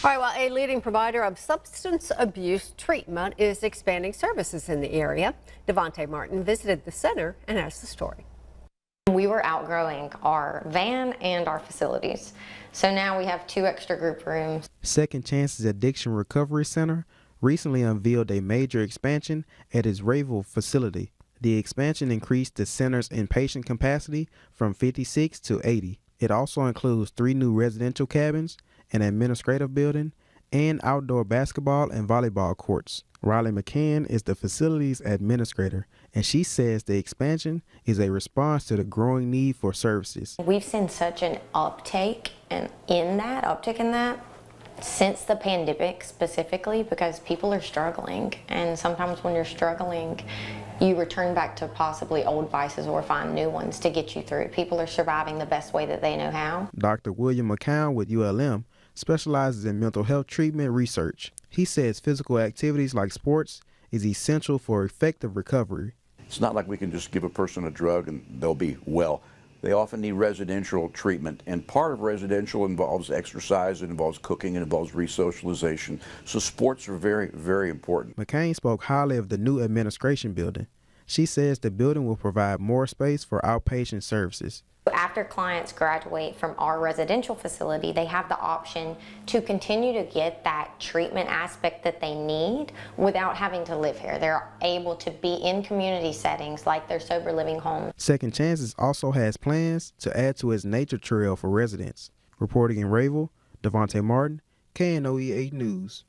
All right, well, a leading provider of substance abuse treatment is expanding services in the area. Devontae Martin visited the center and has the story. We were outgrowing our van and our facilities, so now we have 2 extra group rooms. Second Chance's Addiction Recovery Center recently unveiled a major expansion at its Rayville facility. The expansion increased the center's inpatient capacity from 56 to 80. It also includes 3 new residential cabins, an administrative building, and outdoor basketball and volleyball courts. Riley McCann is the facility's administrator, and she says the expansion is a response to the growing need for services. We've seen such an uptick in that since the pandemic specifically, because people are struggling, and sometimes when you're struggling you return back to possibly old vices or find new ones to get you through. People are surviving the best way that they know how. Dr. William McCown with ULM specializes in mental health treatment research. He says physical activities like sports is essential for effective recovery. It's not like we can just give a person a drug and they'll be well. They often need residential treatment, and part of residential involves exercise, it involves cooking, it involves resocialization. So sports are very, very important. McCain spoke highly of the new administration building. She says the building will provide more space for outpatient services. After clients graduate from our residential facility, they have the option to continue to get that treatment aspect that they need without having to live here. They're able to be in community settings like their sober living home. Second Chances also has plans to add to its nature trail for residents. Reporting in Rayville, Devontae Martin, KNOE 8 News.